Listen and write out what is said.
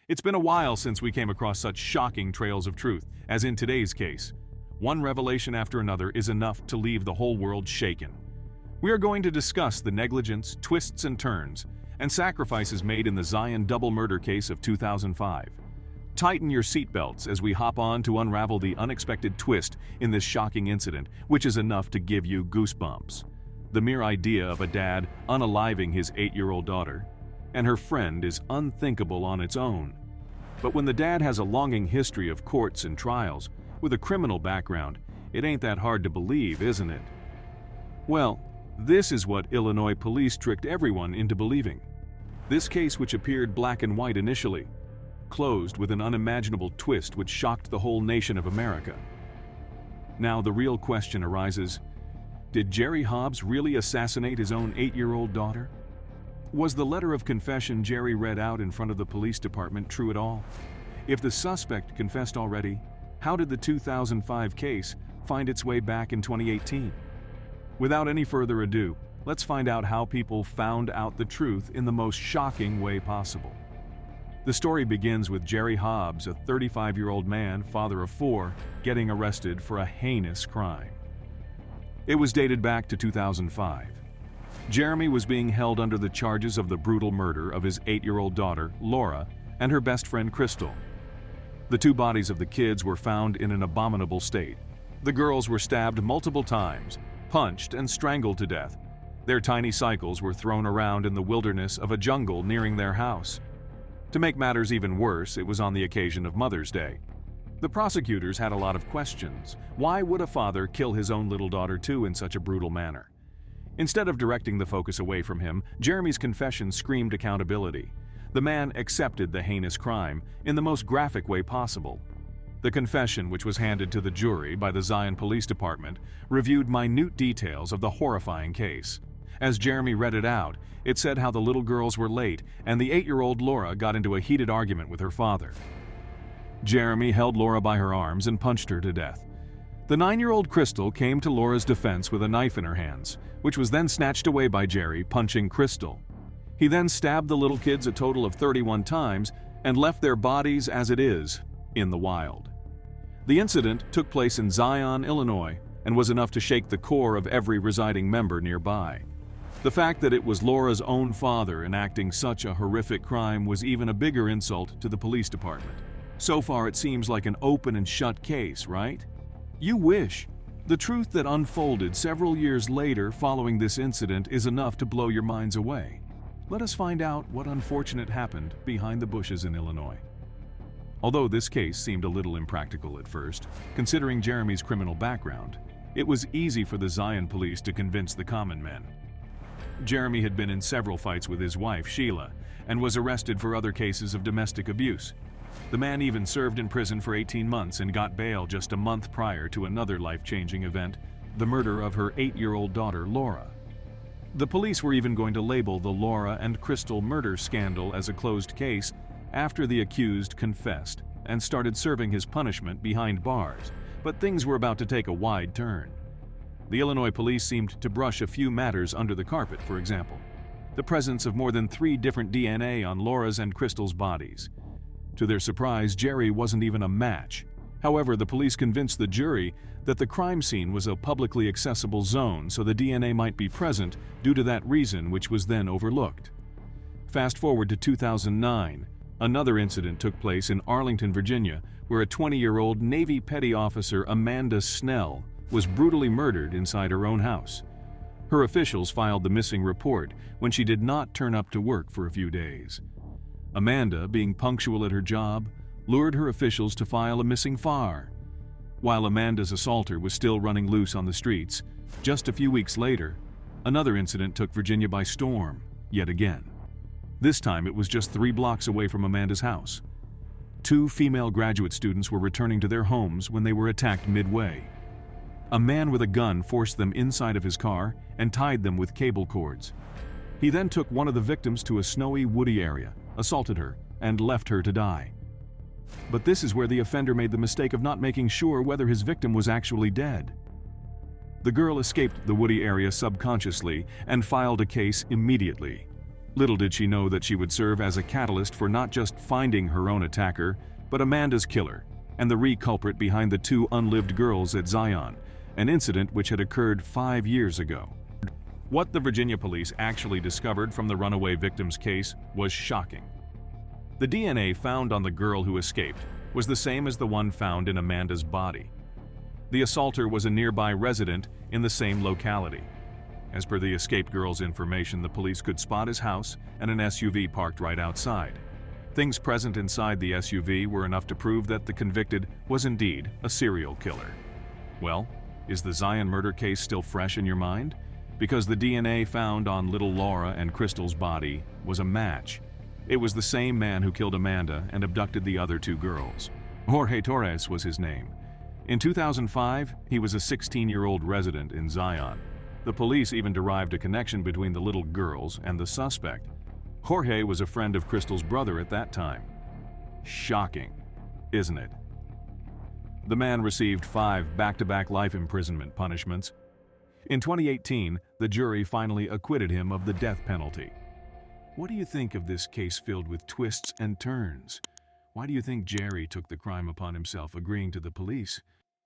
It's been a while since we came across such shocking trails of truth, as in today's case. One revelation after another is enough to leave the whole world shaken. We are going to discuss the negligence, twists and turns, and sacrifices made in the Zion double murder case of 2005. Tighten your seatbelts as we hop on to unravel the unexpected twist in this shocking incident, which is enough to give you goosebumps. The mere idea of a dad unaliving his 8-year-old daughter and her friend is unthinkable on its own. But when the dad has a longing history of courts and trials, with a criminal background, it ain't that hard to believe, isn't it? Well, this is what Illinois police tricked everyone into believing. This case, which appeared black and white initially, closed with an unimaginable twist which shocked the whole nation of America. Now the real question arises, did Jerry Hobbs really assassinate his own 8-year-old daughter? Was the letter of confession Jerry read out in front of the police department true at all? If the suspect confessed already, how did the 2005 case find its way back in 2018? Without any further ado, let's find out how people found out the truth in the most shocking way possible. The story begins with Jerry Hobbs, a 35-year-old man, father of 4, getting arrested for a heinous crime. It was dated back to 2005. Jeremy was being held under the charges of the brutal murder of his 8-year-old daughter, Laura, and her best friend, Crystal. The two bodies of the kids were found in an abominable state. The girls were stabbed multiple times, punched and strangled to death. Their tiny cycles were thrown around in the wilderness of a jungle nearing their house. To make matters even worse, it was on the occasion of Mother's Day. The prosecutors had a lot of questions. Why would a father kill his own little daughter too in such a brutal manner? Instead of directing the focus away from him, Jeremy's confession screamed accountability. The man accepted the heinous crime in the most graphic way possible. The confession, which was handed to the jury by the Zion Police Department, reviewed minute details of the horrifying case. As Jeremy read it out, it said how the little girls were late and the 8-year-old Laura got into a heated argument with her father. Jeremy held Laura by her arms and punched her to death. The 9-year-old Crystal came to Laura's defense with a knife in her hands, which was then snatched away by Jerry, punching Crystal. He then stabbed the little kids a total of 31 times and left their bodies as it is, in the wild. The incident took place in Zion, Illinois, and was enough to shake the core of every residing member nearby. The fact that it was Laura's own father enacting such a horrific crime was even a bigger insult to the police department. So far it seems like an open and shut case, right? You wish. The truth that unfolded several years later following this incident is enough to blow your minds away. Let us find out what unfortunate happened behind the bushes in Illinois. Although this case seemed a little impractical at first, considering Jeremy's criminal background, it was easy for the Zion police to convince the common men. Jeremy had been in several fights with his wife, Sheila, and was arrested for other cases of domestic abuse. The man even served in prison for 18 months and got bail just a month prior to another life-changing event, the murder of her 8-year-old daughter, Laura. The police were even going to label the Laura and Crystal murder scandal as a closed case after the accused confessed and started serving his punishment behind bars, but things were about to take a wide turn. The Illinois police seemed to brush a few matters under the carpet, for example, the presence of more than 3 different DNA on Laura's and Crystal's bodies. To their surprise, Jerry wasn't even a match. However, the police convinced the jury that the crime scene was a publicly accessible zone, so the DNA might be present due to that reason, which was then overlooked. Fast forward to 2009, another incident took place in Arlington, Virginia, where a 20-year-old Navy petty officer, Amanda Snell, was brutally murdered inside her own house. Her officials filed the missing report when she did not turn up to work for a few days. Amanda, being punctual at her job, lured her officials to file a missing FAR. While Amanda's assaulter was still running loose on the streets, just a few weeks later, another incident took Virginia by storm, yet again. This time it was just 3 blocks away from Amanda's house. 2 female graduate students were returning to their homes when they were attacked midway. A man with a gun forced them inside of his car and tied them with cable cords. He then took one of the victims to a snowy, woody area, assaulted her, and left her to die. But this is where the offender made the mistake of not making sure whether his victim was actually dead. The girl escaped the woody area subconsciously and filed a case immediately. Little did she know that she would serve as a catalyst for not just finding her own attacker, but Amanda's killer, and the real culprit behind the two unlived girls at Zion, an incident which had occurred 5 years ago. What the Virginia police actually discovered from the runaway victim's case was shocking. The DNA found on the girl who escaped was the same as the one found in Amanda's body. The assaulter was a nearby resident in the same locality. As per the escaped girl's information, the police could spot his house and an SUV parked right outside. Things present inside the SUV were enough to prove that the convicted was indeed a serial killer. Well, is the Zion murder case still fresh in your mind? Because the DNA found on little Laura and Crystal's body was a match. It was the same man who killed Amanda and abducted the other two girls. Jorge Torres was his name. In 2005, he was a 16-year-old resident in Zion. The police even derived a connection between the little girls and the suspect. Jorge was a friend of Crystal's brother at that time. Shocking, isn't it? The man received 5 back-to-back life imprisonment punishments. In 2018, the jury finally acquitted him of the death penalty. What do you think of this case filled with twists and turns? Why do you think Jerry took the crime upon himself, agreeing to the police?